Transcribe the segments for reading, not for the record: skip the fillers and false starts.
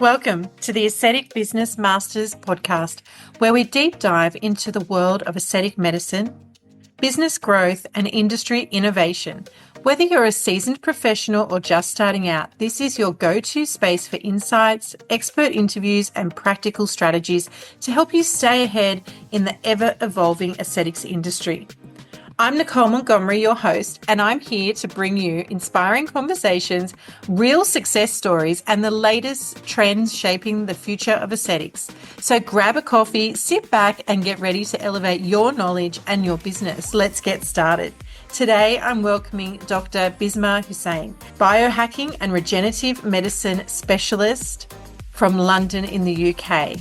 Welcome to the Aesthetic Business Masters podcast, where we deep dive into the world of aesthetic medicine, business growth, and industry innovation. Whether you're a seasoned professional or just starting out, this is your go-to space for insights, expert interviews, and practical strategies to help you stay ahead in the ever-evolving aesthetics industry. I'm Nicole Montgomery, your host, and I'm here to bring you inspiring conversations, real success stories, and the latest trends shaping the future of aesthetics. So grab a coffee, sit back, and get ready to elevate your knowledge and your business. Let's get started. Today, I'm welcoming Dr. Bismarck Hussain, biohacking and regenerative medicine specialist from London in the UK.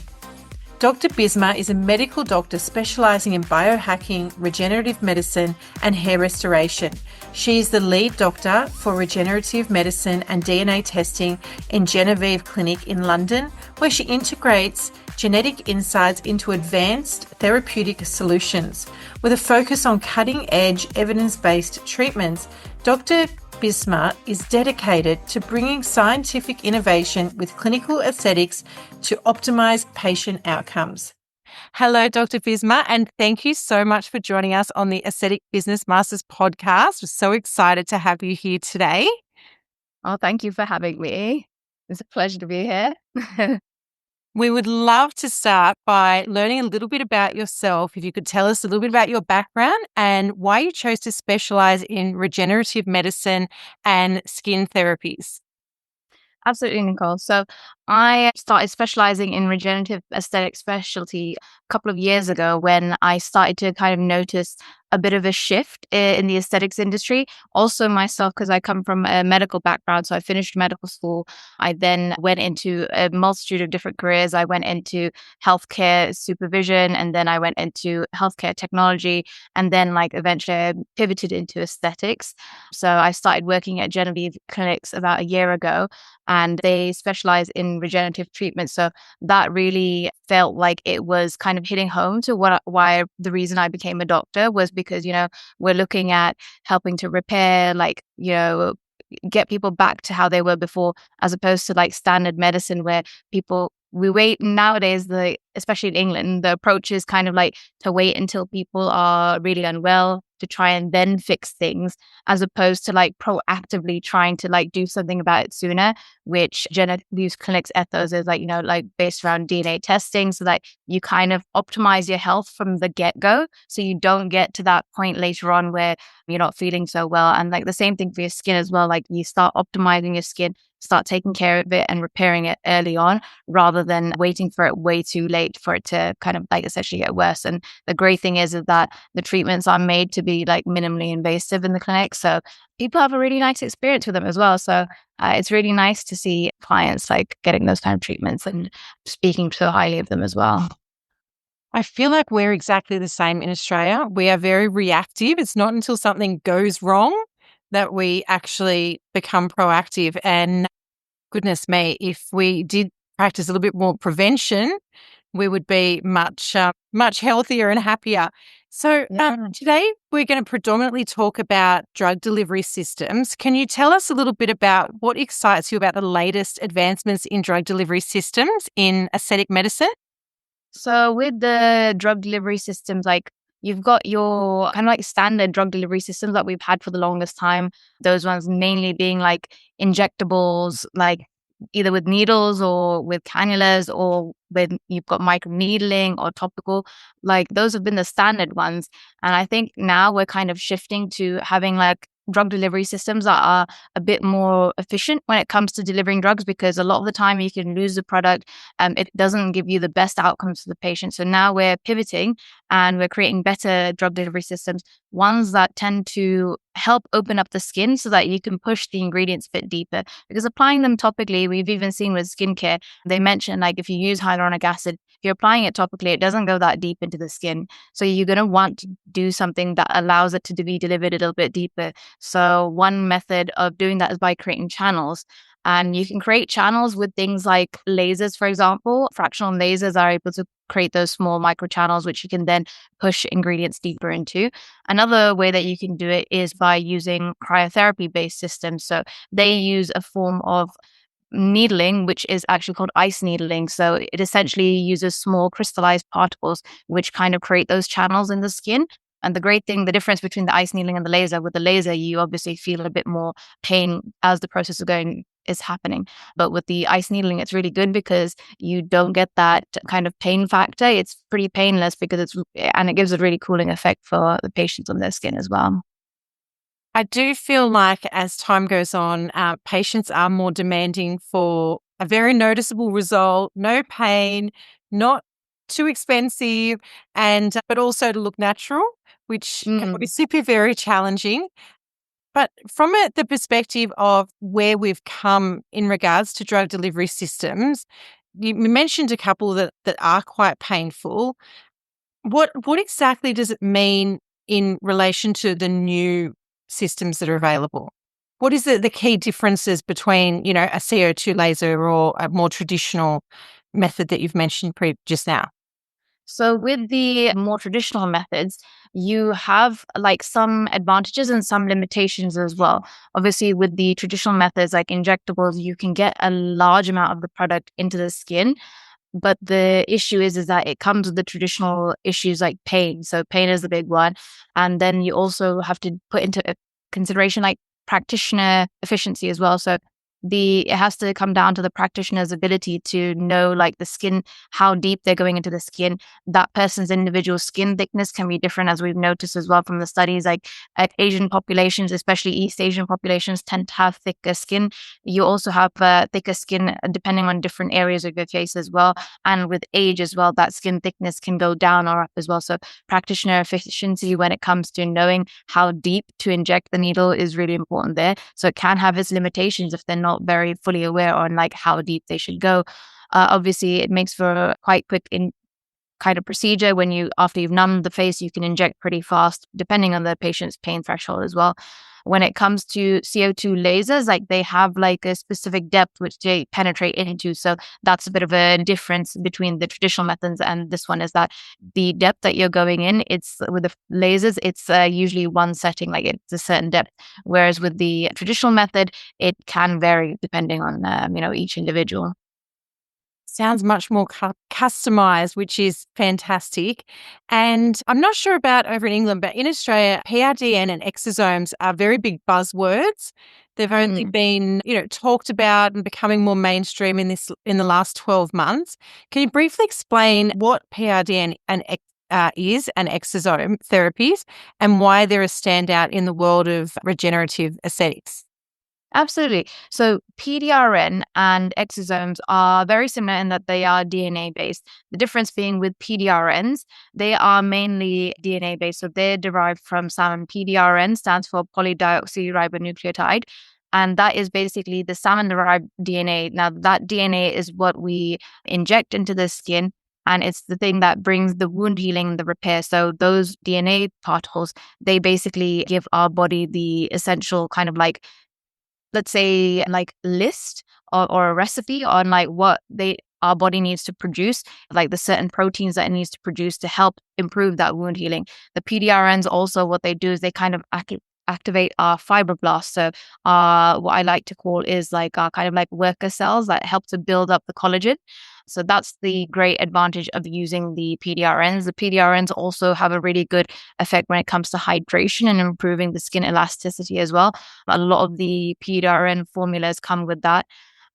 Dr. Bismarck is a medical doctor specialising in biohacking, regenerative medicine and hair restoration. She is the lead doctor for regenerative medicine and DNA testing in Genevieve Clinic in London, where she integrates genetic insights into advanced therapeutic solutions. With a focus on cutting-edge, evidence-based treatments, Dr. Bismarck is dedicated to bringing scientific innovation with clinical aesthetics to optimize patient outcomes. Hello, Dr. Bismarck, and thank you so much for joining us on the Aesthetic Business Masters podcast. We're so excited to have you here today. Oh, thank you for having me. It's a pleasure to be here. We would love to start by learning a little bit about yourself. If you could tell us a little bit about your background and why you chose to specialize in regenerative medicine and skin therapies. Absolutely, Nicole. So I started specializing in regenerative aesthetic specialty a couple of years ago when I started to kind of notice a bit of a shift in the aesthetics industry. Also myself, because I come from a medical background. So I finished medical school. I then went into a multitude of different careers. I went into healthcare supervision, and then I went into healthcare technology, and then eventually I pivoted into aesthetics. So I started working at Genevieve Clinics about a year ago, and they specialize in regenerative treatment. So that really felt like it was kind of hitting home to why the reason I became a doctor was because, we're looking at helping to repair, get people back to how they were before, as opposed to standard medicine where we wait nowadays, especially in England, the approach is kind of to wait until people are really unwell to try and then fix things, as opposed to proactively trying to do something about it sooner, which Genevieve's clinic's ethos is based around DNA testing, so that you kind of optimize your health from the get-go, so you don't get to that point later on where you're not feeling so well. And the same thing for your skin as well, you start optimizing your skin, start taking care of it and repairing it early on, rather than waiting for it way too late for it to kind of essentially get worse. And the great thing is that the treatments are made to be minimally invasive in the clinic, so people have a really nice experience with them as well. So it's really nice to see clients getting those kind of treatments and speaking so highly of them as well. I feel like we're exactly the same in Australia. We are very reactive. It's not until something goes wrong that we actually become proactive. And goodness me, if we did practice a little bit more prevention, we would be much healthier and happier. So today we're going to predominantly talk about drug delivery systems. Can you tell us a little bit about what excites you about the latest advancements in drug delivery systems in aesthetic medicine? So with the drug delivery systems, you've got your kind of standard drug delivery systems that we've had for the longest time. Those ones mainly being injectables, either with needles or with cannulas, or with you've got microneedling or topical. Those have been the standard ones. And I think now we're kind of shifting to having drug delivery systems that are a bit more efficient when it comes to delivering drugs, because a lot of the time you can lose the product. It doesn't give you the best outcomes for the patient. So now we're pivoting and we're creating better drug delivery systems, ones that tend to help open up the skin so that you can push the ingredients a bit deeper. Because applying them topically, we've even seen with skincare, they mention if you use hyaluronic acid, if you're applying it topically, it doesn't go that deep into the skin. So you're going to want to do something that allows it to be delivered a little bit deeper. So one method of doing that is by creating channels. And you can create channels with things like lasers, for example. Fractional lasers are able to create those small microchannels, which you can then push ingredients deeper into. Another way that you can do it is by using cryotherapy-based systems. So they use a form of needling, which is actually called ice needling. So it essentially uses small crystallized particles, which kind of create those channels in the skin. And the great thing, the difference between the ice needling and the laser, with the laser, you obviously feel a bit more pain as the process is happening. But with the ice needling, it's really good because you don't get that kind of pain factor. It's pretty painless because it gives a really cooling effect for the patients on their skin as well. I do feel like as time goes on, patients are more demanding for a very noticeable result, no pain, not too expensive, and but also to look natural, which can obviously be very challenging. But from the perspective of where we've come in regards to drug delivery systems, you mentioned a couple that are quite painful. What exactly does it mean in relation to the new systems that are available? What is the key differences between, a CO2 laser or a more traditional method that you've mentioned just now? So with the more traditional methods, you have like some advantages and some limitations as well. Obviously, with the traditional methods like injectables, you can get a large amount of the product into the skin. But the issue is that it comes with the traditional issues like pain. So pain is the big one. And then you also have to put into consideration like practitioner efficiency as well. So it has to come down to the practitioner's ability to know like the skin, how deep they're going into the skin. That person's individual skin thickness can be different, as we've noticed as well from the studies. Like Asian populations, especially East Asian populations, tend to have thicker skin. You also have thicker skin depending on different areas of your face as well. And with age as well, that skin thickness can go down or up as well. So practitioner efficiency when it comes to knowing how deep to inject the needle is really important there. So it can have its limitations if they're not very fully aware on like how deep they should go. Obviously, it makes for a quite quick kind of procedure. After you've numbed the face, you can inject pretty fast, depending on the patient's pain threshold as well. When it comes to CO2 lasers, like they have like a specific depth which they penetrate into. So that's a bit of a difference between the traditional methods and this one, is that the depth that you're going in, it's with the lasers, it's usually one setting, like it's a certain depth. Whereas with the traditional method, it can vary depending on, each individual. Sounds much more customized, which is fantastic. And I'm not sure about over in England, but in Australia, PRDN and exosomes are very big buzzwords. They've only been, talked about and becoming more mainstream in the last 12 months. Can you briefly explain what PRDN is and exosome therapies and why they're a standout in the world of regenerative aesthetics? Absolutely. So PDRN and exosomes are very similar in that they are DNA based. The difference being with PDRNs, they are mainly DNA based. So they're derived from salmon. PDRN stands for polydioxyribonucleotide. And that is basically the salmon derived DNA. Now, that DNA is what we inject into the skin. And it's the thing that brings the wound healing, the repair. So those DNA particles, they basically give our body the essential kind of like, let's say, like list or a recipe on like what our body needs to produce, like the certain proteins that it needs to produce to help improve that wound healing. The PDRNs also, what they do is they kind of activate our fibroblasts. So what I like to call is like our kind of like worker cells that help to build up the collagen. So that's the great advantage of using the PDRNs. The PDRNs also have a really good effect when it comes to hydration and improving the skin elasticity as well. A lot of the PDRN formulas come with that.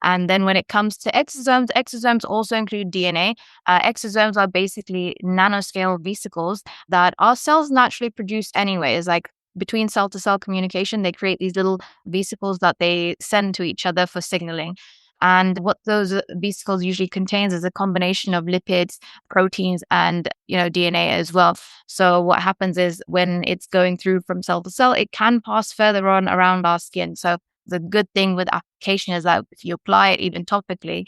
And then when it comes to exosomes, exosomes also include DNA. Exosomes are basically nanoscale vesicles that our cells naturally produce anyways. Like between cell to cell communication, they create these little vesicles that they send to each other for signaling. And what those vesicles usually contains is a combination of lipids, proteins, and DNA as well. So what happens is when it's going through from cell to cell, it can pass further on around our skin. So the good thing with application is that if you apply it even topically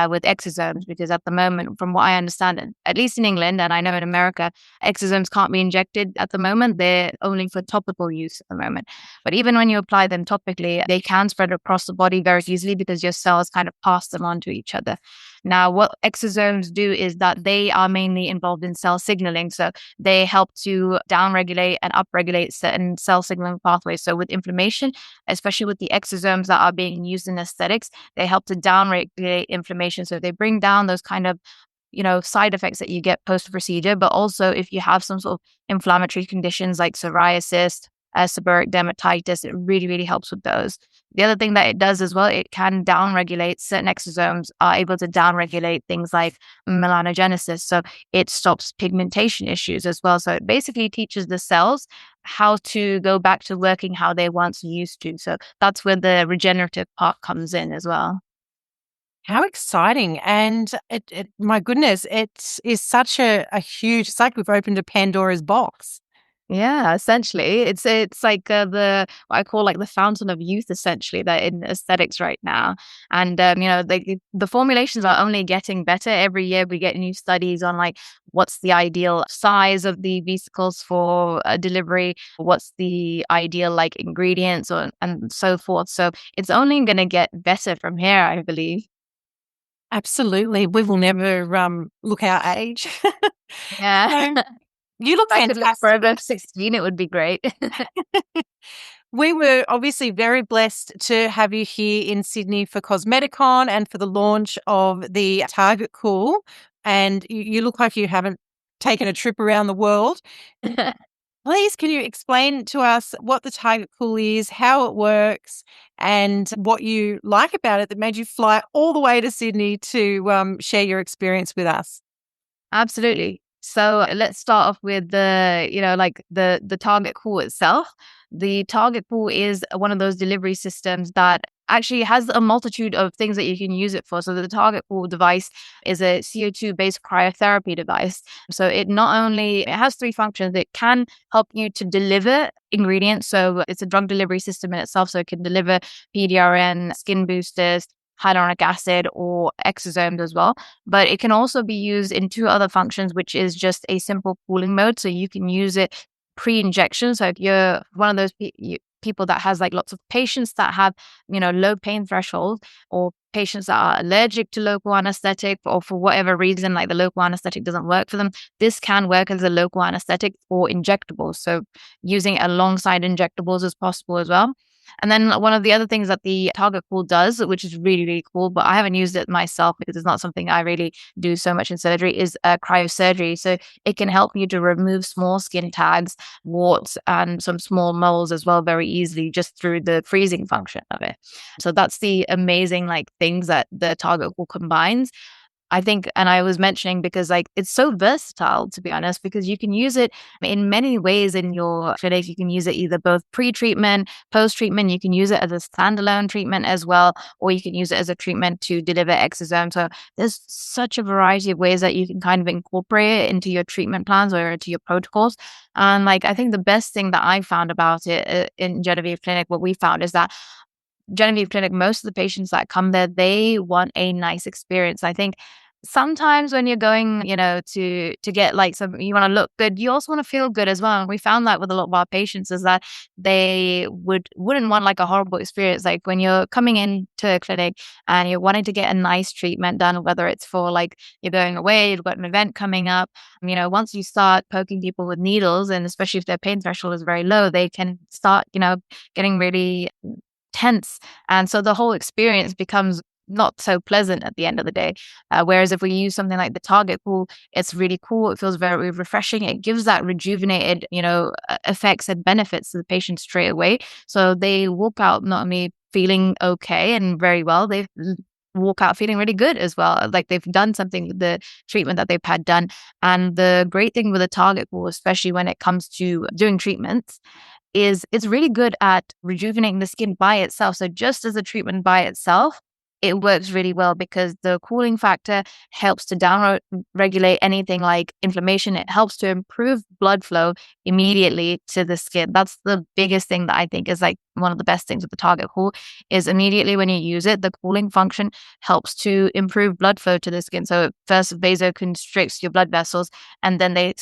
with exosomes, because at the moment, from what I understand, at least in England, and I know in America, exosomes can't be injected at the moment. They're only for topical use at the moment. But even when you apply them topically, they can spread across the body very easily because your cells kind of pass them on to each other. Now, what exosomes do is that they are mainly involved in cell signaling. So they help to downregulate and upregulate certain cell signaling pathways. So with inflammation, especially with the exosomes that are being used in aesthetics, they help to downregulate inflammation. So they bring down those kind of side effects that you get post-procedure, but also if you have some sort of inflammatory conditions like psoriasis, seborrheic dermatitis, it really, really helps with those. The other thing that it does as well, it can downregulate, certain exosomes are able to downregulate things like melanogenesis. So it stops pigmentation issues as well. So it basically teaches the cells how to go back to working how they once used to. So that's where the regenerative part comes in as well. How exciting. And my goodness, it is such a huge, it's like we've opened a Pandora's box. Yeah, essentially, it's like the what I call like the fountain of youth, essentially, that in aesthetics right now, and the formulations are only getting better every year. We get new studies on like what's the ideal size of the vesicles for delivery, what's the ideal like ingredients, and so forth. So it's only going to get better from here, I believe. Absolutely. We will never look our age. Yeah, So if you look I could look fantastic. forever 16, it would be great. We were obviously very blessed to have you here in Sydney for Cosmeticon and for the launch of the Target Cool. And you look like you haven't taken a trip around the world. Please, can you explain to us what the Target Cool is, how it works, and what you like about it that made you fly all the way to Sydney to share your experience with us? Absolutely. So let's start off with the target pool itself. The target pool is one of those delivery systems that actually has a multitude of things that you can use it for. So the target pool device is a CO2 based cryotherapy device. So it has three functions. It can help you to deliver ingredients. So it's a drug delivery system in itself. So it can deliver PDRN, skin boosters, hyaluronic acid, or exosomes as well. But it can also be used in two other functions, which is just a simple cooling mode. So you can use it pre-injection. So if you're one of those people that has like lots of patients that have, low pain threshold, or patients that are allergic to local anesthetic, or for whatever reason, like the local anesthetic doesn't work for them, this can work as a local anesthetic for injectables. So using it alongside injectables is possible as well. And then one of the other things that the Target Pool does, which is really, really cool, but I haven't used it myself because it's not something I really do so much in surgery, is cryosurgery. So it can help you to remove small skin tags, warts, and some small moles as well very easily just through the freezing function of it. So that's the amazing like things that the Target Pool combines. I think, and I was mentioning because like it's so versatile, to be honest, because you can use it in many ways in your clinic. You can use it either both pre-treatment, post-treatment. You can use it as a standalone treatment as well, or you can use it as a treatment to deliver exosome. So there's such a variety of ways that you can kind of incorporate it into your treatment plans or into your protocols. And like, I think the best thing that I found about it in Genevieve Clinic, what we found is that Genevieve Clinic, most of the patients that come there, they want a nice experience. I think sometimes when you're going, to get like you want to look good, you also want to feel good as well. And we found that with a lot of our patients is that they wouldn't want like a horrible experience. Like when you're coming into a clinic and you're wanting to get a nice treatment done, whether it's for like you're going away, you've got an event coming up, once you start poking people with needles, and especially if their pain threshold is very low, they can start, getting really tense. And so the whole experience becomes not so pleasant at the end of the day. Whereas if we use something like the Target Pool, it's really cool. It feels very refreshing. It gives that rejuvenated, effects and benefits to the patient straight away. So they walk out not only feeling okay and very well, they walk out feeling really good as well. Like they've done something with the treatment that they've had done. And the great thing with the Target Pool, especially when it comes to doing treatments, is it's really good at rejuvenating the skin by itself. So just as a treatment by itself, it works really well because the cooling factor helps to down regulate anything like inflammation. It helps to improve blood flow immediately to the skin. That's the biggest thing that I think is like one of the best things with the Target Cool is immediately when you use it, the cooling function helps to improve blood flow to the skin. So it first vasoconstricts your blood vessels and then they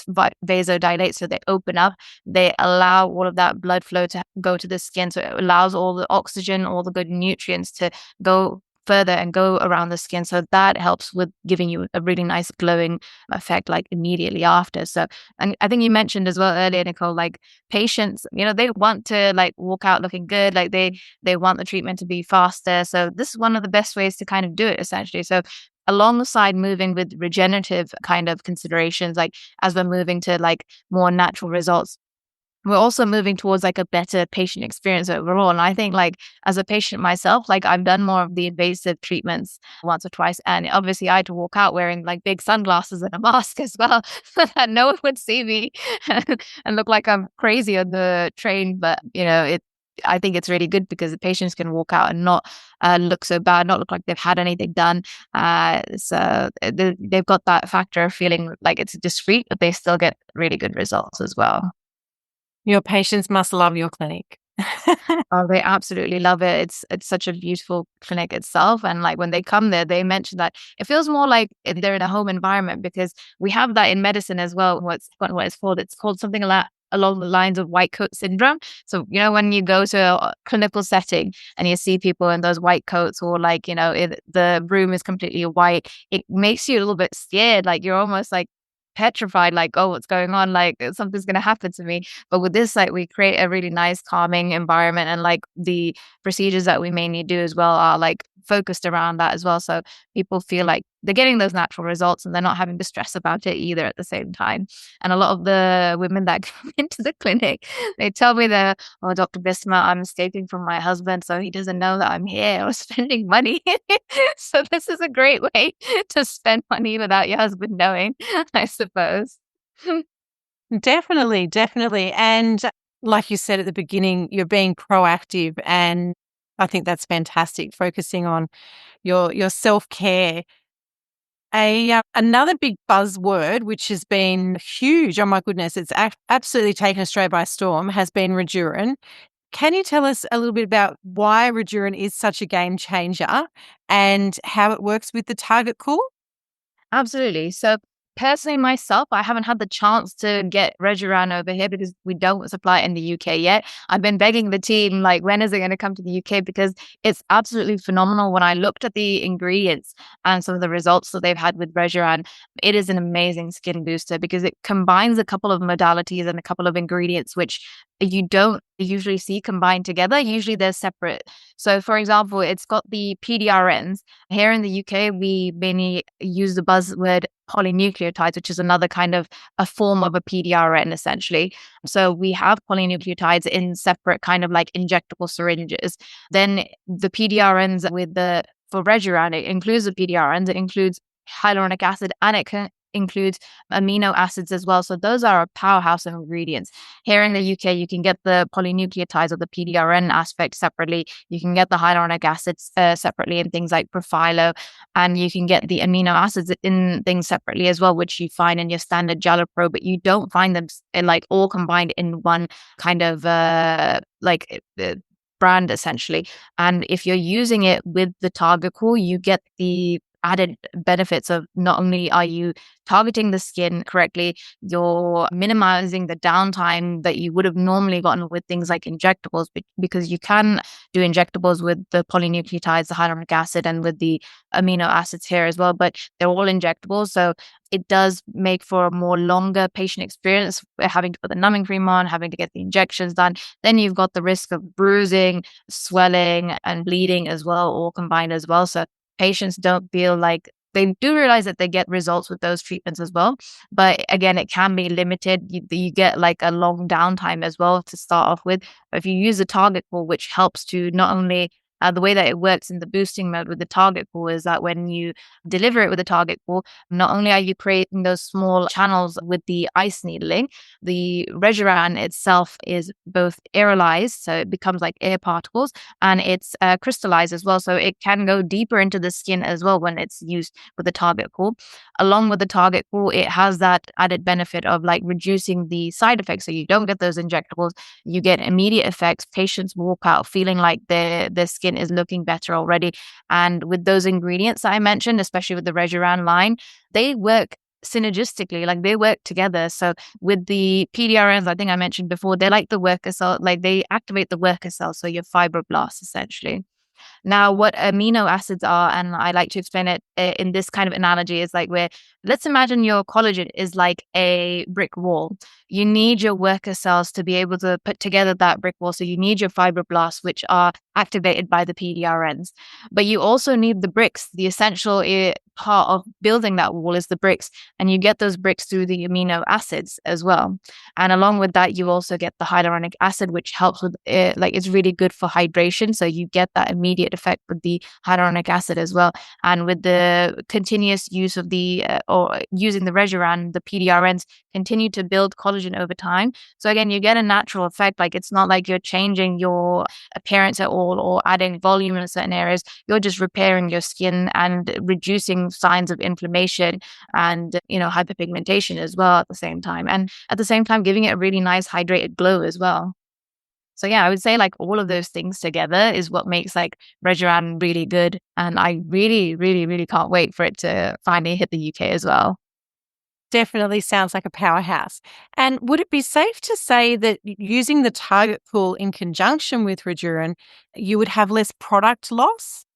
vasodilate. So they open up, they allow all of that blood flow to go to the skin. So it allows all the oxygen, all the good nutrients to go further and go around the skin. So that helps with giving you a really nice glowing effect like immediately after. So, and I think you mentioned as well earlier, Nicole, like patients, they want to like walk out looking good. Like they want the treatment to be faster. So this is one of the best ways to kind of do it essentially. So alongside moving with regenerative kind of considerations, like as we're moving to like more natural results, we're also moving towards like a better patient experience overall. And I think like as a patient myself, like I've done more of the invasive treatments once or twice. And obviously I had to walk out wearing like big sunglasses and a mask as well so that no one would see me and look like I'm crazy on the train. But I think it's really good because the patients can walk out and not look so bad, not look like they've had anything done. They've got that factor of feeling like it's discreet, but they still get really good results as well. Your patients must love your clinic. Oh, they absolutely love it. It's such a beautiful clinic itself. And like when they come there, they mention that it feels more like they're in a home environment because we have that in medicine as well. What it's called? It's called something along the lines of white coat syndrome. So, when you go to a clinical setting and you see people in those white coats or like, the room is completely white, it makes you a little bit scared. Like you're almost like petrified, like, oh, what's going on? Like something's going to happen to me. But with this, like we create a really nice calming environment, and like the procedures that we mainly do as well are like focused around that as well. So people feel like they're getting those natural results and they're not having to stress about it either at the same time. And a lot of the women that come into the clinic, they tell me that, oh, Dr. Bismarck, I'm escaping from my husband, so he doesn't know that I'm here or spending money. So this is a great way to spend money without your husband knowing, I suppose. Definitely, definitely. And like you said at the beginning, you're being proactive, and I think that's fantastic, focusing on your self-care. Another big buzzword, which has been huge, oh my goodness, it's absolutely taken Australia by storm, has been Redurin. Can you tell us a little bit about why Redurin is such a game changer and how it works with the target pool? Absolutely. So personally myself, I haven't had the chance to get Regeran over here because we don't supply it in the UK yet. I've been begging the team, like, when is it going to come to the UK? Because it's absolutely phenomenal. When I looked at the ingredients and some of the results that they've had with Regeran, it is an amazing skin booster because it combines a couple of modalities and a couple of ingredients which you don't usually see combined together. Usually they're separate. So for example, it's got the PDRNs. Here in the UK, we mainly use the buzzword polynucleotides, which is another kind of a form of a PDRN essentially. So we have polynucleotides in separate kind of like injectable syringes. Then the PDRNs for Regeran, it includes the PDRNs, it includes hyaluronic acid, and it includes amino acids as well. So those are a powerhouse of ingredients. Here in the UK, you can get the polynucleotides or the PDRN aspect separately. You can get the hyaluronic acids separately in things like Profilo, and you can get the amino acids in things separately as well, which you find in your standard Jalapro, but you don't find them like all combined in one kind of brand essentially. And if you're using it with the target core, you get the added benefits of not only are you targeting the skin correctly, you're minimizing the downtime that you would have normally gotten with things like injectables, because you can do injectables with the polynucleotides, the hyaluronic acid, and with the amino acids here as well, but they're all injectables. So it does make for a more longer patient experience, having to put the numbing cream on, having to get the injections done. Then you've got the risk of bruising, swelling, and bleeding as well, all combined as well. So patients don't feel like they do realize that they get results with those treatments as well. But again, it can be limited. You get like a long downtime as well to start off with. But if you use a target pool, which helps to not only the way that it works in the boosting mode with the target pool is that when you deliver it with a target pool, not only are you creating those small channels with the ice needling, the Regeran itself is both aerolized, so it becomes like air particles, and it's crystallized as well. So it can go deeper into the skin as well when it's used with the target pool. Along with the target pool, it has that added benefit of like reducing the side effects. So you don't get those injectables, you get immediate effects. Patients walk out feeling like their skin is looking better already. And with those ingredients that I mentioned, especially with the Regeran line, they work synergistically, like they work together. So with the PDRNs, I think I mentioned before, they're like the worker cell, like they activate the worker cell, so your fibroblasts essentially. Now, what amino acids are, and I like to explain it in this kind of analogy, is like where let's imagine your collagen is like a brick wall. You need your worker cells to be able to put together that brick wall. So you need your fibroblasts, which are activated by the PDRNs. But you also need the bricks. The essential part of building that wall is the bricks. And you get those bricks through the amino acids as well. And along with that, you also get the hyaluronic acid, which helps with like it's really good for hydration. So you get that immediate effect with the hyaluronic acid as well. And with the continuous use of the or using the Regeran, the PDRNs continue to build collagen over time. So again, you get a natural effect. Like it's not like you're changing your appearance at all or adding volume in certain areas. You're just repairing your skin and reducing signs of inflammation and hyperpigmentation as well at the same time. And at the same time, giving it a really nice hydrated glow as well. So yeah, I would say like all of those things together is what makes like Regeran really good. And I really, really, really can't wait for it to finally hit the UK as well. Definitely sounds like a powerhouse. And would it be safe to say that using the target pool in conjunction with Regeneron, you would have less product loss?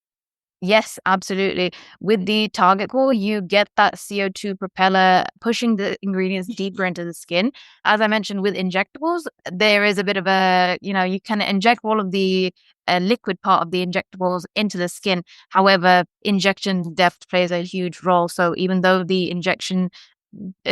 Yes, absolutely. With the target core, you get that CO2 propeller pushing the ingredients deeper into the skin. As I mentioned, with injectables, there is a bit of you can inject all of the liquid part of the injectables into the skin. However, injection depth plays a huge role. So even though the injection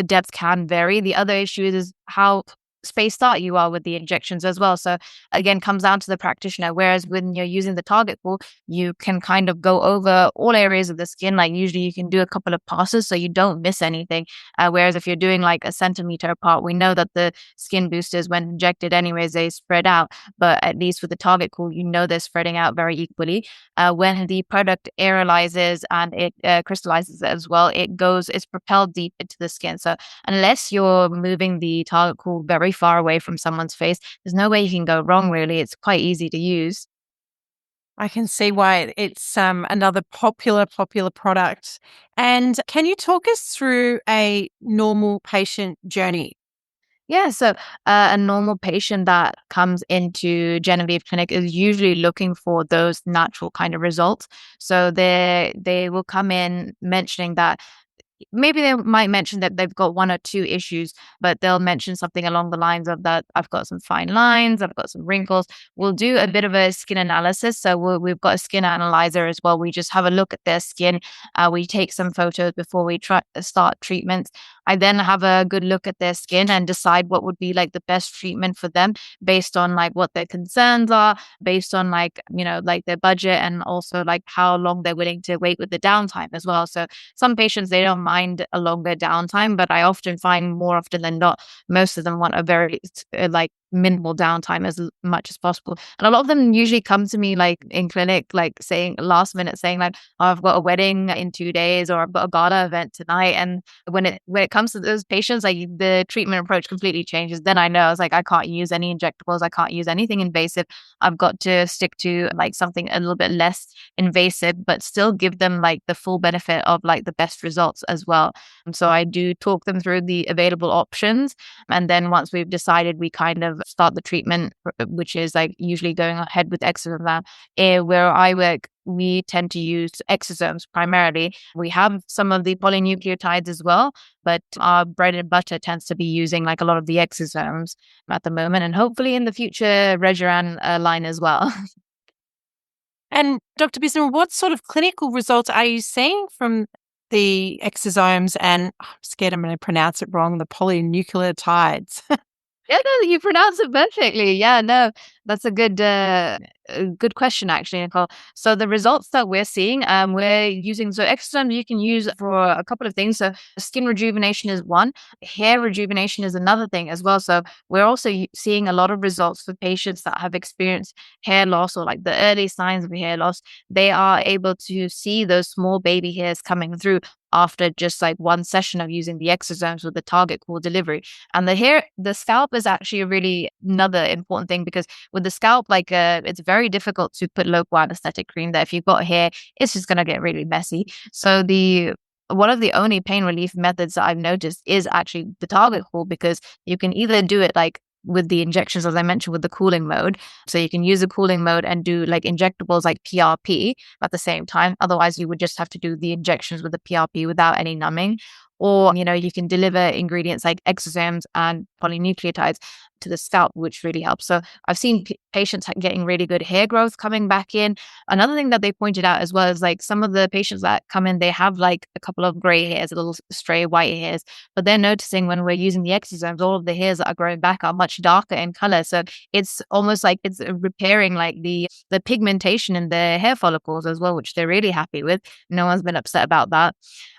depth can vary, the other issue is how spaced out you are with the injections as well. So again, comes down to the practitioner. Whereas when you're using the target pool, you can kind of go over all areas of the skin. Like usually you can do a couple of passes so you don't miss anything. Whereas if you're doing like a centimeter apart, we know that the skin boosters, when injected anyways, they spread out. But at least with the target pool, they're spreading out very equally. When the product aerolizes and it crystallizes as well, it's propelled deep into the skin. So unless you're moving the target pool very far away from someone's face, there's no way you can go wrong, really. It's quite easy to use. I can see why it's another popular product. And can you talk us through a normal patient journey? Yeah, so a normal patient that comes into Genevieve Clinic is usually looking for those natural kind of results. So they will come in mentioning that maybe they might mention that they've got one or two issues, but they'll mention something along the lines of that I've got some fine lines, I've got some wrinkles. We'll do a bit of a skin analysis. So we've got a skin analyzer as well. We just have a look at their skin. We take some photos before we start treatments. I then have a good look at their skin and decide what would be like the best treatment for them based on like what their concerns are, based on like, like their budget and also like how long they're willing to wait with the downtime as well. So some patients, they don't mind a longer downtime, but I often find more often than not, most of them want a very like minimal downtime as much as possible. And a lot of them usually come to me like in clinic, like saying last minute, saying like, oh, I've got a wedding in 2 days or I've got a gala event tonight. And when it comes to those patients, like the treatment approach completely changes. Then I know I was like, I can't use any injectables. I can't use anything invasive. I've got to stick to like something a little bit less invasive, but still give them like the full benefit of like the best results as well. And so I do talk them through the available options. And then once we've decided, we kind of start the treatment, which is like usually going ahead with exosome. Where I work, we tend to use exosomes primarily. We have some of the polynucleotides as well, but our bread and butter tends to be using like a lot of the exosomes at the moment, and hopefully in the future, Regeran line as well. And Dr. Bismarck, what sort of clinical results are you seeing from the exosomes and I'm scared I'm going to pronounce it wrong, the polynucleotides? Yeah, no, you pronounce it perfectly. Yeah, no, that's a good question, actually, Nicole. So the results that we're seeing, we're using exosomes you can use for a couple of things. So skin rejuvenation is one, hair rejuvenation is another thing as well. So we're also seeing a lot of results for patients that have experienced hair loss or like the early signs of hair loss. They are able to see those small baby hairs coming through after just like one session of using the exosomes with the target core delivery. And the scalp is actually a really another important thing because with the scalp, like it's very difficult to put local anesthetic cream there. If you've got hair, it's just going to get really messy. So one of the only pain relief methods that I've noticed is actually the target core because you can either do it like with the injections, as I mentioned, with the cooling mode. So you can use the cooling mode and do like injectables like PRP at the same time. Otherwise, you would just have to do the injections with the PRP without any numbing. Or, you can deliver ingredients like exosomes and polynucleotides to the scalp, which really helps. So I've seen patients getting really good hair growth coming back in. Another thing that they pointed out as well is like some of the patients that come in, they have like a couple of gray hairs, a little stray white hairs, but they're noticing when we're using the exosomes, all of the hairs that are growing back are much darker in color. So it's almost like it's repairing like the pigmentation in the hair follicles as well, which they're really happy with. No one's been upset about that.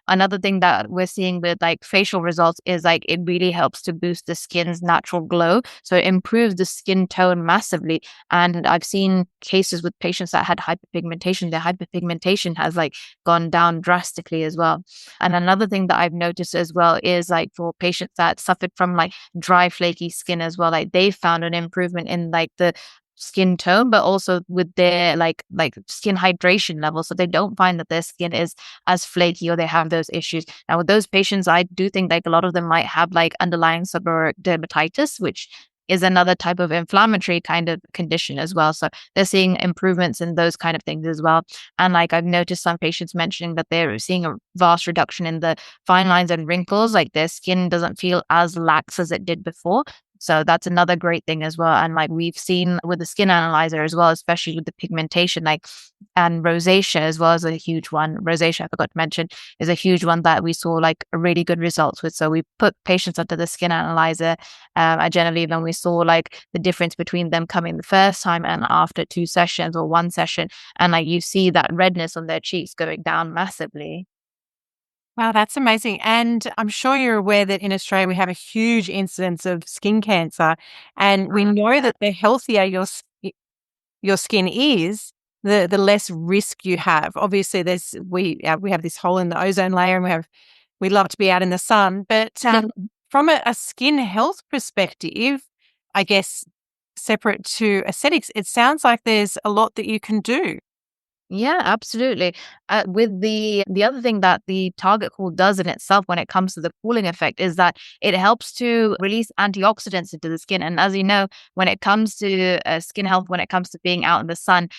Another thing that we're seeing with like facial results is like it really helps to boost the skin's natural glow. So it improves the skin tone massively. And I've seen cases with patients that had hyperpigmentation. Their hyperpigmentation has like gone down drastically as well. And another thing that I've noticed as well is like for patients that suffered from like dry, flaky skin as well, like they found an improvement in like the skin tone, but also with their like skin hydration level. So they don't find that their skin is as flaky or they have those issues. Now with those patients, I do think like a lot of them might have like underlying seborrheic dermatitis, which is another type of inflammatory kind of condition as well. So they're seeing improvements in those kind of things as well. And like I've noticed some patients mentioning that they're seeing a vast reduction in the fine lines and wrinkles, like their skin doesn't feel as lax as it did before. So that's another great thing as well. And like we've seen with the skin analyzer as well, especially with the pigmentation, like and rosacea as well as a huge one. Rosacea, I forgot to mention, is a huge one that we saw like really good results with. So we put patients under the skin analyzer at Genevieve, and we saw like the difference between them coming the first time and after 2 sessions or 1 session. And like you see that redness on their cheeks going down massively. Wow, that's amazing. And I'm sure you're aware that in Australia we have a huge incidence of skin cancer, and we know that the healthier your skin is, the less risk you have. Obviously, we have this hole in the ozone layer, and we love to be out in the sun. But from a skin health perspective, I guess separate to aesthetics, it sounds like there's a lot that you can do. Yeah, absolutely. With the other thing that the target cool does in itself when it comes to the cooling effect is that it helps to release antioxidants into the skin. And as you know, when it comes to skin health, when it comes to being out in the sun,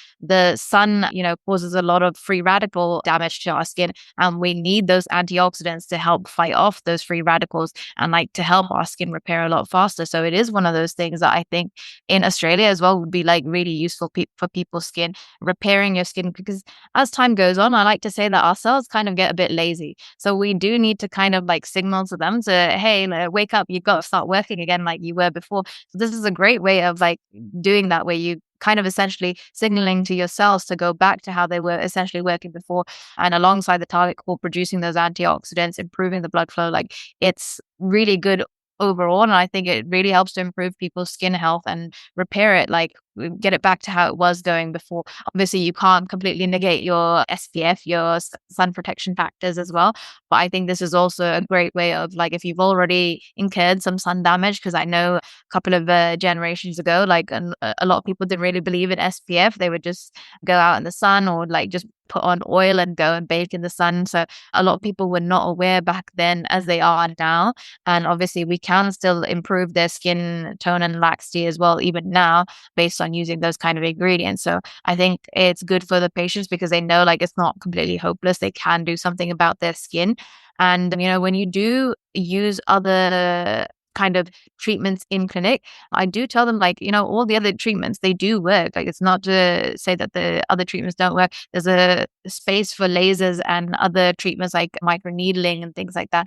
causes a lot of free radical damage to our skin, and we need those antioxidants to help fight off those free radicals and like to help our skin repair a lot faster. So it is one of those things that I think in Australia as well would be like really useful for people's skin, repairing your skin, because as time goes on, I like to say that our cells kind of get a bit lazy. So we do need to kind of like signal to them to, hey, wake up, you've got to start working again like you were before. So this is a great way of like doing that, where you kind of essentially signaling to your cells to go back to how they were essentially working before. And alongside the target called producing those antioxidants, improving the blood flow, like it's really good overall. And I think it really helps to improve people's skin health and repair it, like get it back to how it was going before. Obviously, you can't completely negate your SPF, your sun protection factors as well. But I think this is also a great way of like, if you've already incurred some sun damage, because I know a couple of generations ago, like a lot of people didn't really believe in SPF. They would just go out in the sun or like just put on oil and go and bake in the sun. So a lot of people were not aware back then as they are now. And obviously we can still improve their skin tone and laxity as well, even now, based on using those kind of ingredients. So I think it's good for the patients because they know like it's not completely hopeless. They can do something about their skin. And, when you do use other kind of treatments in clinic, I do tell them like, all the other treatments, they do work. Like it's not to say that the other treatments don't work. There's a space for lasers and other treatments like microneedling and things like that.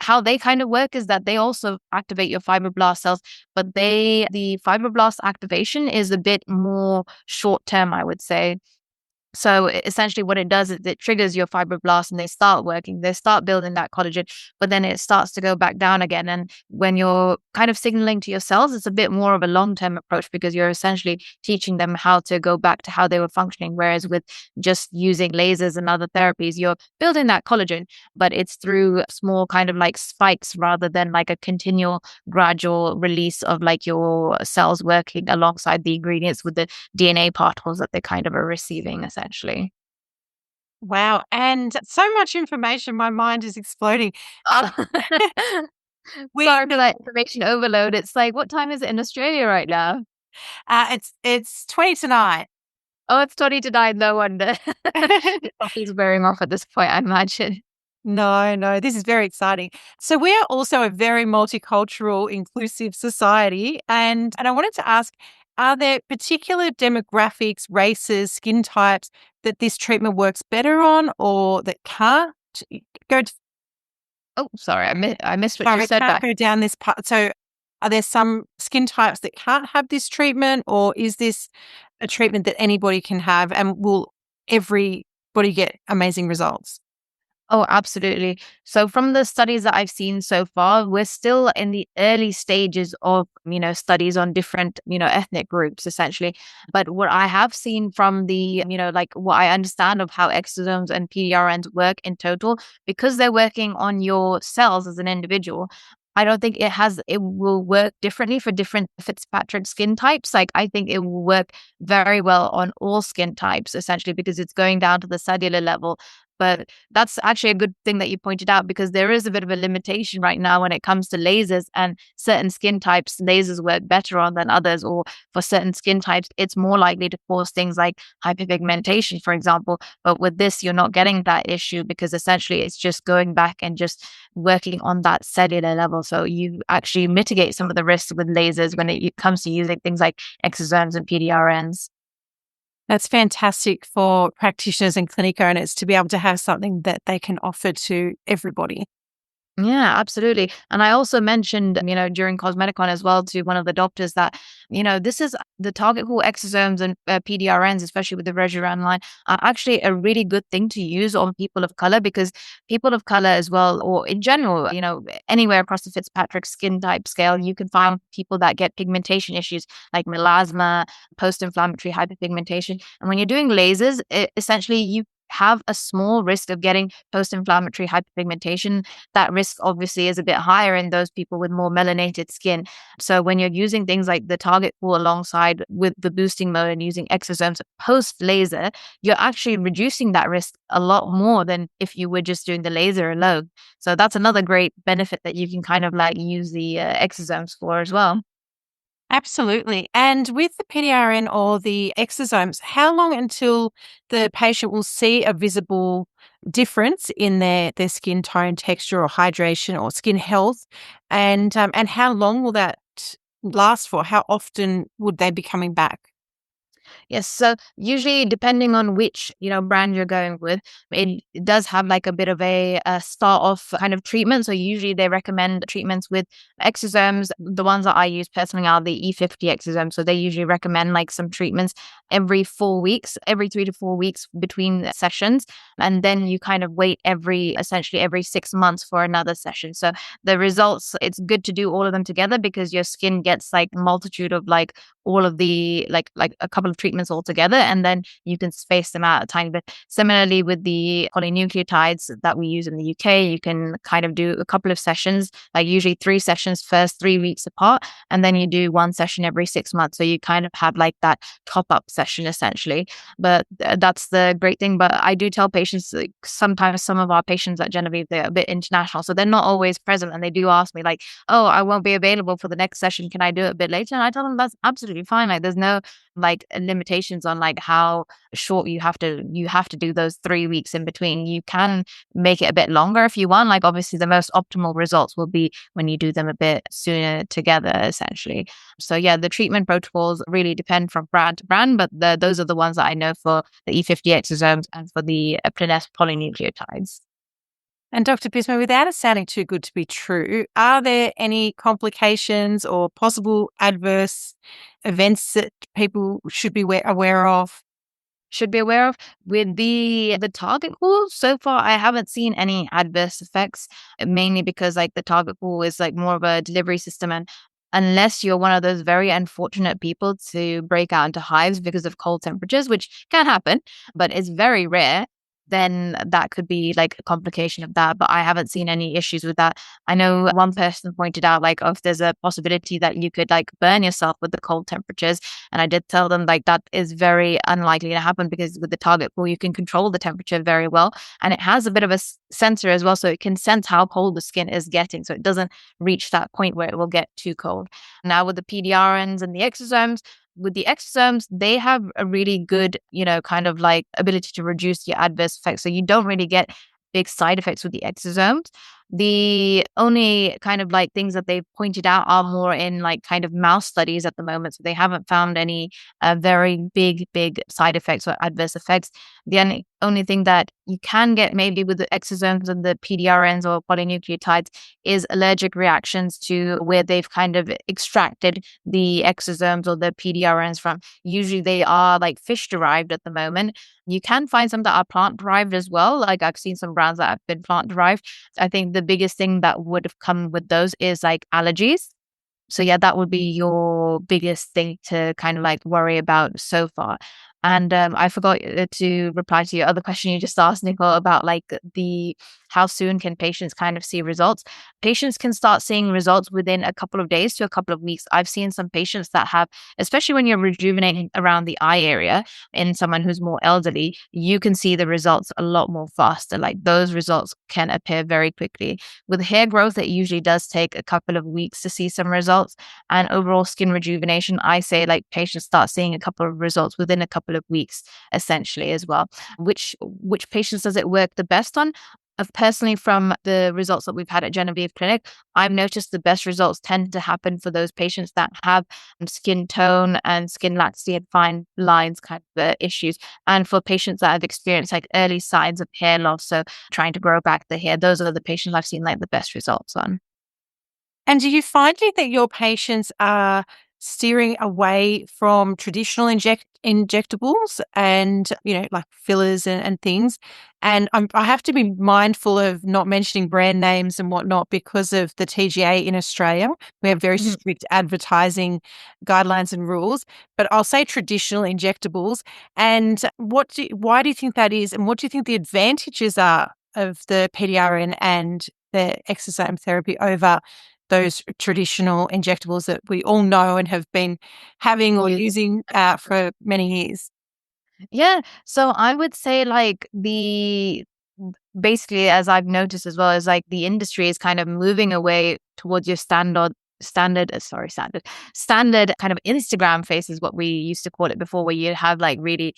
How they kind of work is that they also activate your fibroblast cells, but the fibroblast activation is a bit more short term, I would say. So essentially what it does is it triggers your fibroblasts and they start working, they start building that collagen, but then it starts to go back down again. And when you're kind of signaling to your cells, it's a bit more of a long-term approach because you're essentially teaching them how to go back to how they were functioning. Whereas with just using lasers and other therapies, you're building that collagen, but it's through small kind of like spikes rather than like a continual gradual release of like your cells working alongside the ingredients with the DNA particles that they kind of are receiving essentially. Wow. And so much information, my mind is exploding. Um, We Sorry for that information overload. It's like, what time is it in Australia right now? it's 20 to 9. Oh, it's 20 to 9. No wonder. Coffee's wearing off at this point, I imagine. No, no, this is very exciting. So we are also a very multicultural, inclusive society, and I wanted to ask, are there particular demographics, races, skin types that this treatment works better on or that can't go Oh, sorry, I missed what you sorry, said can't back. go down this path? So are there some skin types that can't have this treatment, or is this a treatment that anybody can have, and will everybody get amazing results? Oh, absolutely. So from the studies that I've seen so far, we're still in the early stages of, studies on different, ethnic groups essentially. But what I have seen from the, like what I understand of how exosomes and PDRNs work in total, because they're working on your cells as an individual, I don't think it will work differently for different Fitzpatrick skin types. Like I think it will work very well on all skin types essentially because it's going down to the cellular level. But that's actually a good thing that you pointed out because there is a bit of a limitation right now when it comes to lasers, and certain skin types lasers work better on than others, or for certain skin types it's more likely to cause things like hyperpigmentation, for example. But with this, you're not getting that issue because essentially it's just going back and just working on that cellular level. So you actually mitigate some of the risks with lasers when it comes to using things like exosomes and PDRNs. That's fantastic for practitioners and clinic owners to be able to have something that they can offer to everybody. Yeah, absolutely. And I also mentioned, during Cosmeticon as well to one of the doctors that, this is the target called exosomes and PDRNs, especially with the Regenerative line, are actually a really good thing to use on people of color because people of color as well, or in general, anywhere across the Fitzpatrick skin type scale, you can find people that get pigmentation issues like melasma, post-inflammatory hyperpigmentation. And when you're doing lasers, essentially you have a small risk of getting post-inflammatory hyperpigmentation. That risk obviously is a bit higher in those people with more melanated skin. So when you're using things like the target pool alongside with the boosting mode and using exosomes post laser, you're actually reducing that risk a lot more than if you were just doing the laser alone. So that's another great benefit that you can kind of like use the exosomes for as well. Absolutely. And with the PDRN or the exosomes, how long until the patient will see a visible difference in their skin tone, texture, or hydration, or skin health? And how long will that last for? How often would they be coming back? Yes. So usually, depending on which brand you're going with, it does have like a bit of a start off kind of treatment. So usually they recommend treatments with exosomes. The ones that I use personally are the E50 exosomes. So they usually recommend like some treatments every 4 weeks, every 3 to 4 weeks between sessions, and then you kind of wait essentially every 6 months for another session. So the results, it's good to do all of them together because your skin gets like multitude of like all of the like a couple of treatments all together, and then you can space them out a tiny bit. Similarly with the polynucleotides that we use in the UK, you can kind of do a couple of sessions, like usually 3 sessions first, 3 weeks apart, and then you do one session every 6 months. So you kind of have like that top up session essentially. But that's the great thing. But I do tell patients, like, sometimes some of our patients at Genevieve, they're a bit international, so they're not always present, and they do ask me like, oh, I won't be available for the next session, can I do it a bit later? And I tell them that's absolutely fine. Like there's no like limitations on like how short you have to do those 3 weeks in between. You can make it a bit longer if you want. Like obviously the most optimal results will be when you do them a bit sooner together essentially. So yeah, the treatment protocols really depend from brand to brand, but those are the ones that I know for the E50 exosomes and for the Pliness polynucleotides. And Dr. Bismarck, without it sounding too good to be true, are there any complications or possible adverse events that people should be aware of? Should be aware of with the target pool. So far I haven't seen any adverse effects, mainly because like the target pool is like more of a delivery system, and unless you're one of those very unfortunate people to break out into hives because of cold temperatures, which can happen but it's very rare, then that could be like a complication of that. But I haven't seen any issues with that. I know one person pointed out like, oh, if there's a possibility that you could like burn yourself with the cold temperatures. And I did tell them like that is very unlikely to happen because with the target pool, you can control the temperature very well. And it has a bit of a sensor as well. So it can sense how cold the skin is getting. So it doesn't reach that point where it will get too cold. Now with the PDRNs and the exosomes, with the exosomes, they have a really good, kind of like ability to reduce your adverse effects. So you don't really get big side effects with the exosomes. The only kind of like things that they've pointed out are more in like kind of mouse studies at the moment. So they haven't found any very big side effects or adverse effects. The only thing that you can get maybe with the exosomes and the PDRNs or polynucleotides is allergic reactions to where they've kind of extracted the exosomes or the PDRNs from. Usually they are like fish derived at the moment. You can find some that are plant derived as well. Like I've seen some brands that have been plant derived. I think the biggest thing that would have come with those is like allergies. So yeah, that would be your biggest thing to kind of like worry about so far. And I forgot to reply to your other question you just asked, Nicole, about like the how soon can patients kind of see results. Patients can start seeing results within a couple of days to a couple of weeks. I've seen some patients that have, especially when you're rejuvenating around the eye area in someone who's more elderly, you can see the results a lot more faster. Like those results can appear very quickly. With hair growth, it usually does take a couple of weeks to see some results. And overall skin rejuvenation, I say like patients start seeing a couple of results within a couple of weeks, essentially as well. Which patients does it work the best on? Personally, from the results that we've had at Genevieve Clinic, I've noticed the best results tend to happen for those patients that have skin tone and skin laxity and fine lines kind of issues. And for patients that have experienced like early signs of hair loss, so trying to grow back the hair, those are the patients I've seen like the best results on. And do you find that your patients are steering away from traditional injectables and, like fillers and things? And I have to be mindful of not mentioning brand names and whatnot because of the TGA in Australia. We have very strict advertising guidelines and rules, but I'll say traditional injectables. And why do you think that is? And what do you think the advantages are of the PDRN and the exosome therapy over those traditional injectables that we all know and have been having or using for many years? Yeah. So I would say like basically, as I've noticed as well, is like the industry is kind of moving away towards your standard kind of Instagram face is what we used to call it before, where you have like really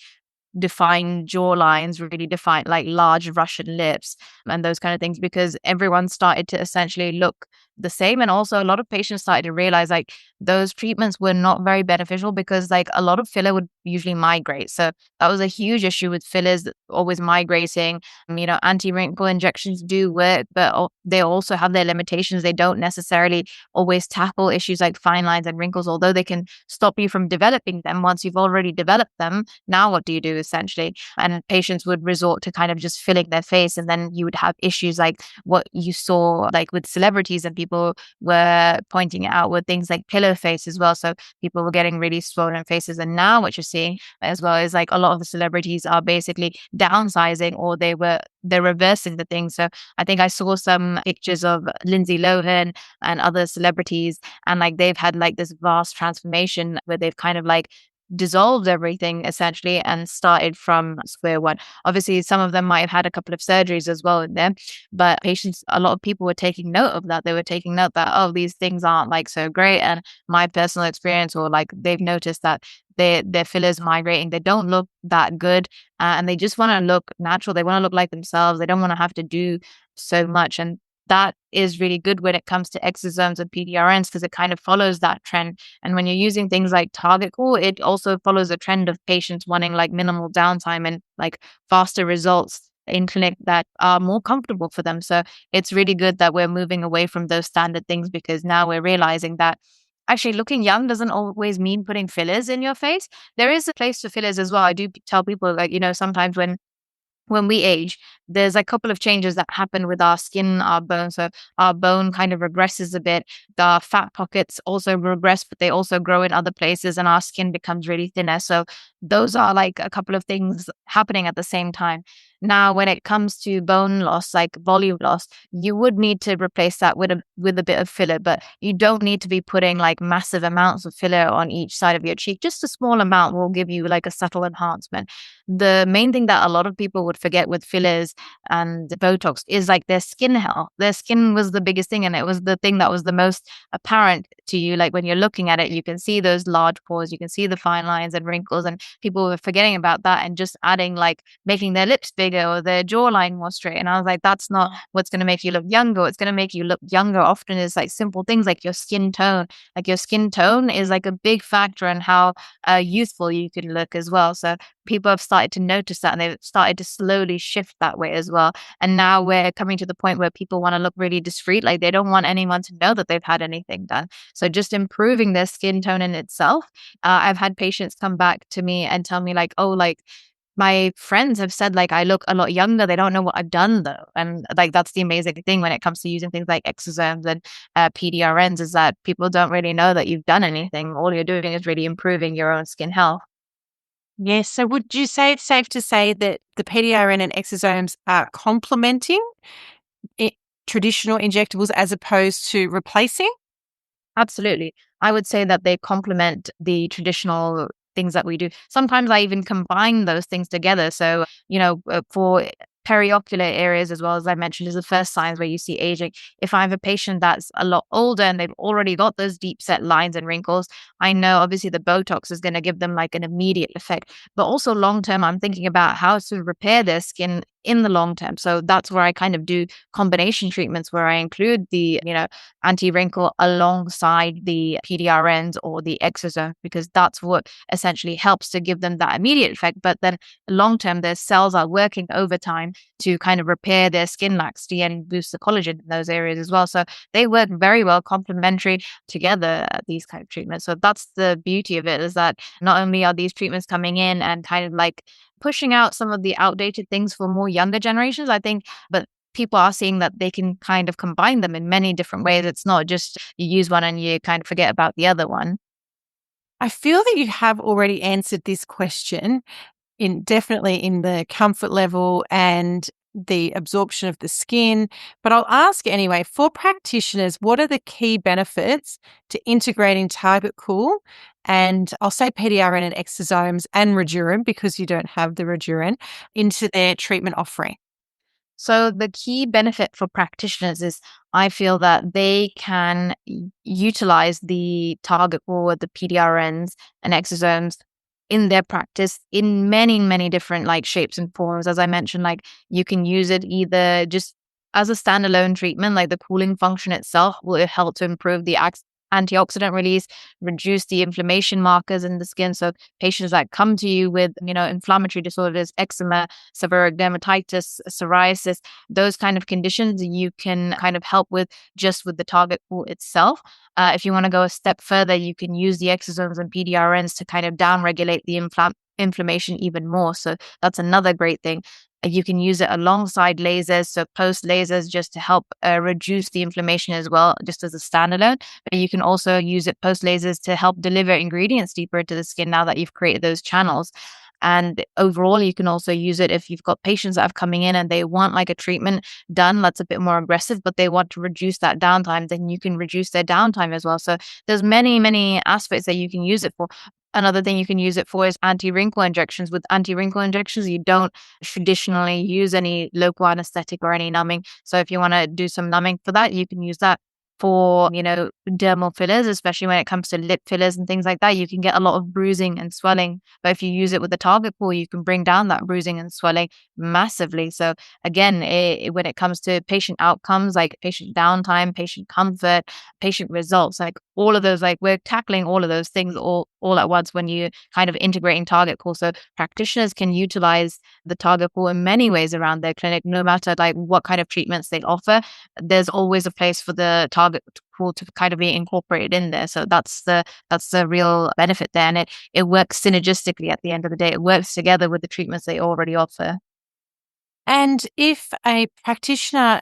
defined jaw lines, really defined like large Russian lips and those kind of things, because everyone started to essentially look the same. And also a lot of patients started to realize like those treatments were not very beneficial because like a lot of filler would usually migrate. So that was a huge issue with fillers, always migrating. Anti-wrinkle injections do work, but they also have their limitations. They don't necessarily always tackle issues like fine lines and wrinkles, although they can stop you from developing them. Once you've already developed them, now what do you do essentially? And patients would resort to kind of just filling their face. And then you would have issues like what you saw like with celebrities, and people were pointing out with things like pillow face as well. So people were getting really swollen faces. And now what you're seeing as well is like a lot of the celebrities are basically downsizing, or they're reversing the thing. So I think I saw some pictures of Lindsay Lohan and other celebrities, and like they've had like this vast transformation where they've kind of like dissolved everything essentially and started from square one. Obviously, some of them might have had a couple of surgeries as well in there, but a lot of people were taking note of that. They were taking note that, oh, these things aren't like so great. And my personal experience, or like they've noticed that their fillers migrating, they don't look that good, and they just want to look natural. They want to look like themselves. They don't want to have to do so much. And that is really good when it comes to exosomes and PDRNs, because it kind of follows that trend. And when you're using things like Target Core, it also follows a trend of patients wanting like minimal downtime and like faster results in clinic that are more comfortable for them. So it's really good that we're moving away from those standard things, because now we're realizing that actually looking young doesn't always mean putting fillers in your face. There is a place for fillers as well. I do tell people like, sometimes when we age, there's a couple of changes that happen with our skin, our bone. So our bone kind of regresses a bit. The fat pockets also regress, but they also grow in other places, and our skin becomes really thinner. So those are like a couple of things happening at the same time. Now, when it comes to bone loss, like volume loss, you would need to replace that with a bit of filler, but you don't need to be putting like massive amounts of filler on each side of your cheek. Just a small amount will give you like a subtle enhancement. The main thing that a lot of people would forget with fillers and Botox is like their skin health. Their skin was the biggest thing, and it was the thing that was the most apparent to you. Like when you're looking at it, you can see those large pores, you can see the fine lines and wrinkles, and people were forgetting about that and just adding like making their lips bigger or their jawline more straight. And I was like, that's not what's going to make you look younger. What's going to make you look younger often is like simple things like your skin tone. Like your skin tone is like a big factor in how youthful you can look as well. So people have started to notice that, and they've started to slowly shift that way as well. And now we're coming to the point where people want to look really discreet. Like they don't want anyone to know that they've had anything done. So just improving their skin tone in itself. I've had patients come back to me and tell me like, oh, like my friends have said like I look a lot younger. They don't know what I've done though. And like that's the amazing thing when it comes to using things like exosomes and PDRNs, is that people don't really know that you've done anything. All you're doing is really improving your own skin health. Yes. So would you say it's safe to say that the PDRN and exosomes are complementing traditional injectables as opposed to replacing? Absolutely. I would say that they complement the traditional things that we do. Sometimes I even combine those things together. So, for periocular areas, as well as I mentioned, is the first signs where you see aging. If I have a patient that's a lot older and they've already got those deep set lines and wrinkles, I know obviously the Botox is going to give them like an immediate effect. But also long term, I'm thinking about how to repair their skin in the long term. So that's where I kind of do combination treatments where I include the, anti-wrinkle alongside the PDRNs or the exosome, because that's what essentially helps to give them that immediate effect. But then long term, their cells are working overtime to kind of repair their skin laxity and boost the collagen in those areas as well. So they work very well complementary together, these kind of treatments. So that's the beauty of it, is that not only are these treatments coming in and kind of like pushing out some of the outdated things for more younger generations, I think, but people are seeing that they can kind of combine them in many different ways. It's not just you use one and you kind of forget about the other one. I feel that you have already answered this question definitely in the comfort level and the absorption of the skin. But I'll ask anyway, for practitioners, what are the key benefits to integrating Target Cool? And I'll say PDRN and exosomes and Redurin, because you don't have the Redurin, into their treatment offering. So the key benefit for practitioners is I feel that they can utilize the target or the PDRNs and exosomes in their practice in many, many different like shapes and forms. As I mentioned, like you can use it either just as a standalone treatment, like the cooling function itself will help to improve the antioxidant release, reduce the inflammation markers in the skin. So patients that come to you with, inflammatory disorders, eczema, seborrheic dermatitis, psoriasis, those kind of conditions, you can kind of help with just with the target pool itself. If you want to go a step further, you can use the exosomes and PDRNs to kind of downregulate the inflammation even more. So that's another great thing. You can use it alongside lasers, so post lasers, just to help reduce the inflammation as well, just as a standalone. But you can also use it post lasers to help deliver ingredients deeper into the skin now that you've created those channels. And overall, you can also use it if you've got patients that have coming in and they want like a treatment done that's a bit more aggressive, but they want to reduce that downtime, then you can reduce their downtime as well. So there's many, many aspects that you can use it for. Another thing you can use it for is anti-wrinkle injections. With anti-wrinkle injections, you don't traditionally use any local anesthetic or any numbing. So if you want to do some numbing for that, you can use that. For, dermal fillers, especially when it comes to lip fillers and things like that, you can get a lot of bruising and swelling. But if you use it with the target pool, you can bring down that bruising and swelling massively. So again, when it comes to patient outcomes, like patient downtime, patient comfort, patient results, like all of those, like we're tackling all of those things all at once when you kind of integrating target pool. So practitioners can utilize the target pool in many ways around their clinic, no matter like what kind of treatments they offer. There's always a place for the target pool to kind of be incorporated in there. So that's the real benefit there. And it works synergistically at the end of the day. It works together with the treatments they already offer. And if a practitioner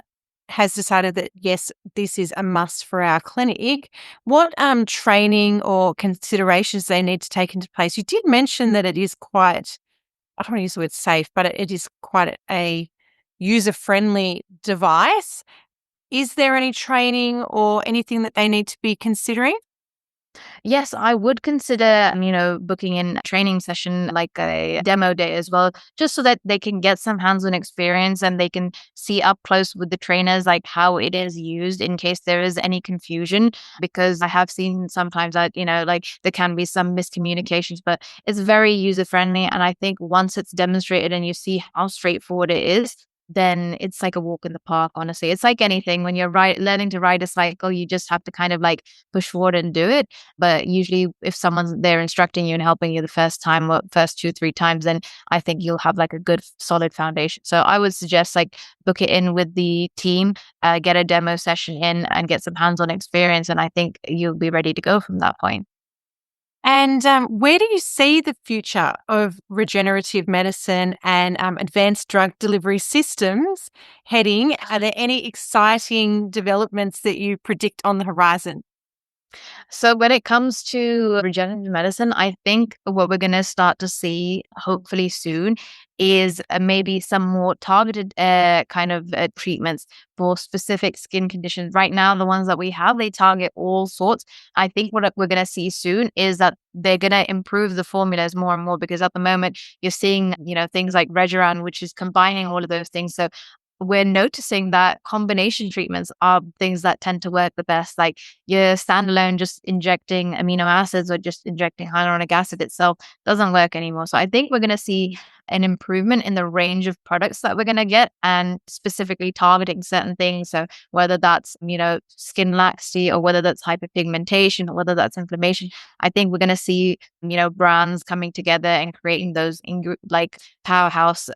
has decided that, yes, this is a must for our clinic, what training or considerations they need to take into place? You did mention that it is quite I don't want to use the word safe, but it is quite a user-friendly device. Is there any training or anything that they need to be considering? Yes, I would consider, booking in a training session like a demo day as well, just so that they can get some hands-on experience and they can see up close with the trainers, like how it is used in case there is any confusion. Because I have seen sometimes that, like there can be some miscommunications, but it's very user-friendly. And I think once it's demonstrated and you see how straightforward it is, then it's like a walk in the park, honestly. It's like anything when you're learning to ride a cycle, you just have to kind of like push forward and do it. But usually, if someone's there instructing you and helping you the first time or first 2, 3 times, then I think you'll have like a good solid foundation. So I would suggest like book it in with the team, get a demo session in, and get some hands-on experience. And I think you'll be ready to go from that point. And where do you see the future of regenerative medicine and advanced drug delivery systems heading? Are there any exciting developments that you predict on the horizon? So when it comes to regenerative medicine, I think what we're going to start to see hopefully soon is maybe some more targeted kind of treatments for specific skin conditions. Right now, the ones that we have, they target all sorts. I think what we're going to see soon is that they're going to improve the formulas more and more, because at the moment you're seeing, things like Regeran, which is combining all of those things. So we're noticing that combination treatments are things that tend to work the best. Like your standalone, just injecting amino acids or just injecting hyaluronic acid itself doesn't work anymore. So I think we're going to see an improvement in the range of products that we're going to get, and specifically targeting certain things. So whether that's, skin laxity, or whether that's hyperpigmentation, or whether that's inflammation, I think we're going to see, brands coming together and creating those like powerhouse,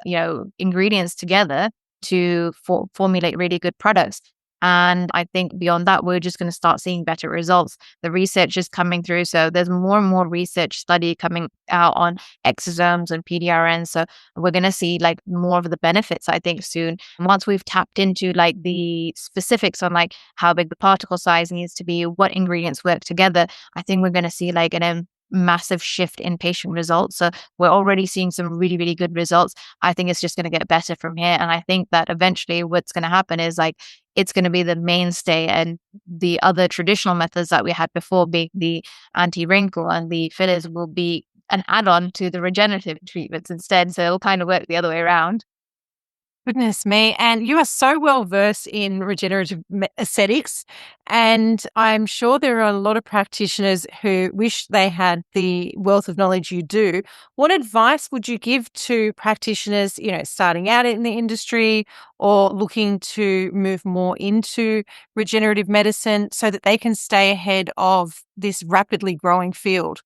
ingredients together to formulate really good products. And I think beyond that, we're just going to start seeing better results. The research is coming through. So there's more and more research study coming out on exosomes and PDRN. So we're going to see like more of the benefits, I think, soon. And once we've tapped into like the specifics on like how big the particle size needs to be, what ingredients work together, I think we're going to see like an massive shift in patient results. So we're already seeing some really, really good results. I think it's just going to get better from here. And I think that eventually what's going to happen is like it's going to be the mainstay, and the other traditional methods that we had before, being the anti-wrinkle and the fillers, will be an add-on to the regenerative treatments instead. So it'll kind of work the other way around. Goodness me. And you are so well versed in regenerative aesthetics. And I'm sure there are a lot of practitioners who wish they had the wealth of knowledge you do. What advice would you give to practitioners, starting out in the industry or looking to move more into regenerative medicine so that they can stay ahead of this rapidly growing field?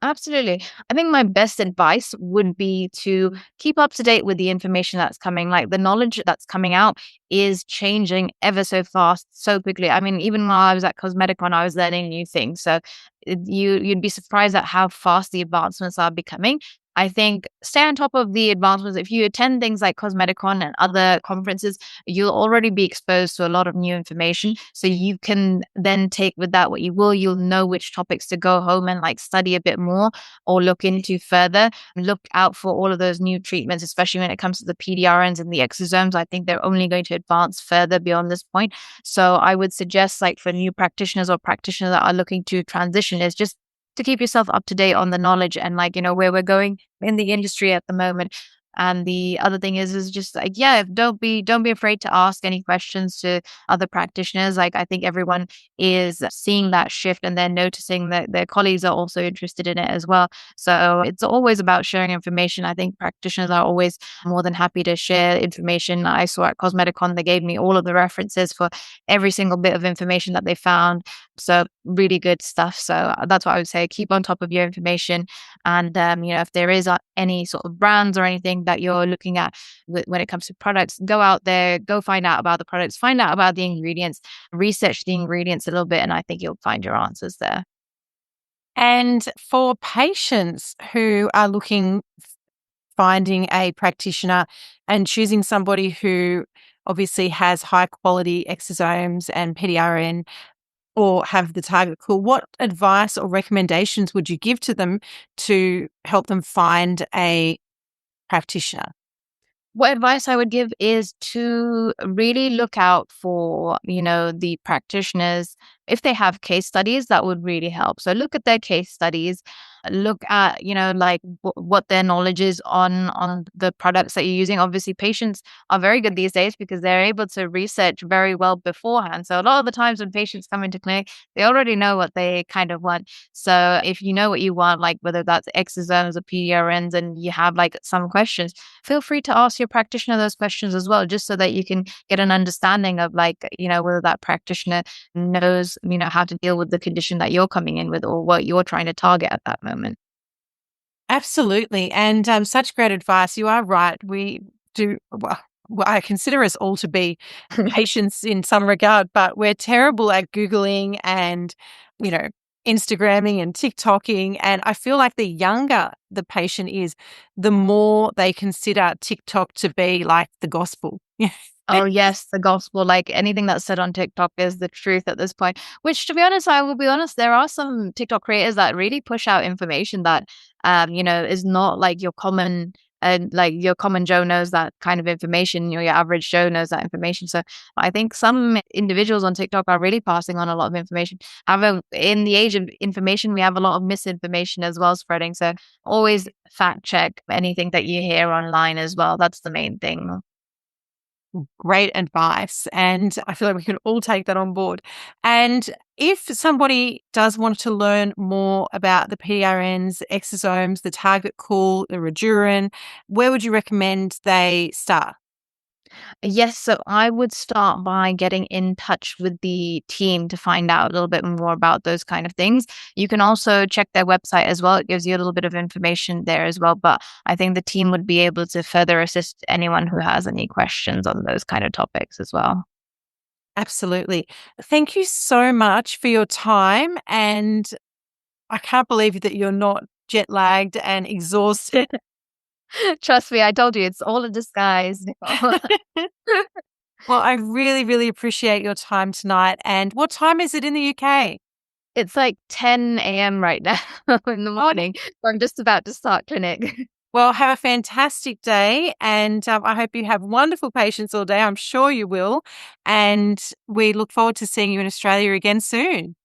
Absolutely. I think my best advice would be to keep up to date with the information that's coming. Like the knowledge that's coming out is changing ever so fast, so quickly. I mean, even while I was at Cosmeticon, I was learning new things. So you'd be surprised at how fast the advancements are becoming. I think stay on top of the advancements. If you attend things like Cosmeticon and other conferences, you'll already be exposed to a lot of new information. So you can then take with that what you will. You'll know which topics to go home and like study a bit more or look into further. Look out for all of those new treatments, especially when it comes to the PDRNs and the exosomes. I think they're only going to advance further beyond this point. So I would suggest, like for new practitioners or practitioners that are looking to transition, is just to keep yourself up to date on the knowledge and like, where we're going in the industry at the moment. And the other thing is just like, yeah, don't be afraid to ask any questions to other practitioners. Like I think everyone is seeing that shift, and they're noticing that their colleagues are also interested in it as well. So it's always about sharing information. I think practitioners are always more than happy to share information. I saw at Cosmeticon, they gave me all of the references for every single bit of information that they found. So really good stuff. So that's what I would say. Keep on top of your information. And, if there is any sort of brands or anything that you're looking at when it comes to products, go out there, go find out about the products, find out about the ingredients, research the ingredients a little bit. And I think you'll find your answers there. And for patients who are finding a practitioner and choosing somebody who obviously has high quality exosomes and PDRN or have the target cool, what advice or recommendations would you give to them to help them find a practitioner? What advice I would give is to really look out for, the practitioners. If they have case studies, that would really help. So look at their case studies, look at, like what their knowledge is on the products that you're using. Obviously, patients are very good these days because they're able to research very well beforehand. So a lot of the times when patients come into clinic, they already know what they kind of want. So if you know what you want, like whether that's exosomes or PRNs, and you have like some questions, feel free to ask your practitioner those questions as well, just so that you can get an understanding of like, whether that practitioner knows, how to deal with the condition that you're coming in with or what you're trying to target at that moment. Absolutely. And such great advice. You are right. We do, well, I consider us all to be patients in some regard, but we're terrible at Googling and, you know, Instagramming and TikToking. And I feel like the younger the patient is, the more they consider TikTok to be like the gospel. Oh, yes, the gospel, like anything that's said on TikTok is the truth at this point, which to be honest, I will be honest, there are some TikTok creators that really push out information that, is not like your common, and like your common Joe knows that kind of information, your average Joe knows that information. So I think some individuals on TikTok are really passing on a lot of information. However, in the age of information, we have a lot of misinformation as well spreading. So always fact check anything that you hear online as well. That's the main thing. Great advice. And I feel like we can all take that on board. And if somebody does want to learn more about the PRNs, exosomes, the target cool, the Redurin, where would you recommend they start? Yes, so I would start by getting in touch with the team to find out a little bit more about those kind of things. You can also check their website as well. It gives you a little bit of information there as well. But I think the team would be able to further assist anyone who has any questions on those kind of topics as well. Absolutely. Thank you so much for your time. And I can't believe that you're not jet lagged and exhausted. Trust me, I told you it's all a disguise, Nicole. Well, I really, really appreciate your time tonight. And what time is it in the UK? It's like 10 a.m. right now in the morning. So I'm just about to start clinic. Well, have a fantastic day, and I hope you have wonderful patients all day. I'm sure you will. And we look forward to seeing you in Australia again soon.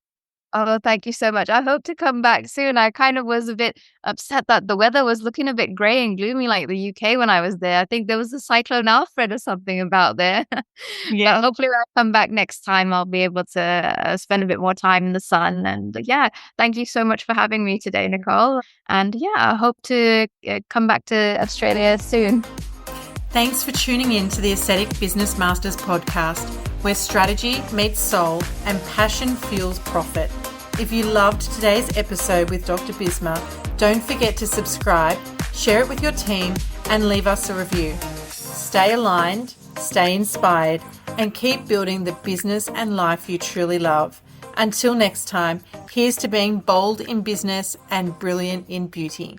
Oh, thank you so much. I hope to come back soon. I kind of was a bit upset that the weather was looking a bit grey and gloomy like the UK when I was there. I think there was a cyclone Alfred or something about there. Yeah. But hopefully when I come back next time, I'll be able to spend a bit more time in the sun. And yeah, thank you so much for having me today, Nicole. And yeah, I hope to come back to Australia soon. Thanks for tuning in to the Aesthetic Business Masters podcast, where strategy meets soul and passion fuels profit. If you loved today's episode with Dr. Bismarck, don't forget to subscribe, share it with your team, and leave us a review. Stay aligned, stay inspired, and keep building the business and life you truly love. Until next time, here's to being bold in business and brilliant in beauty.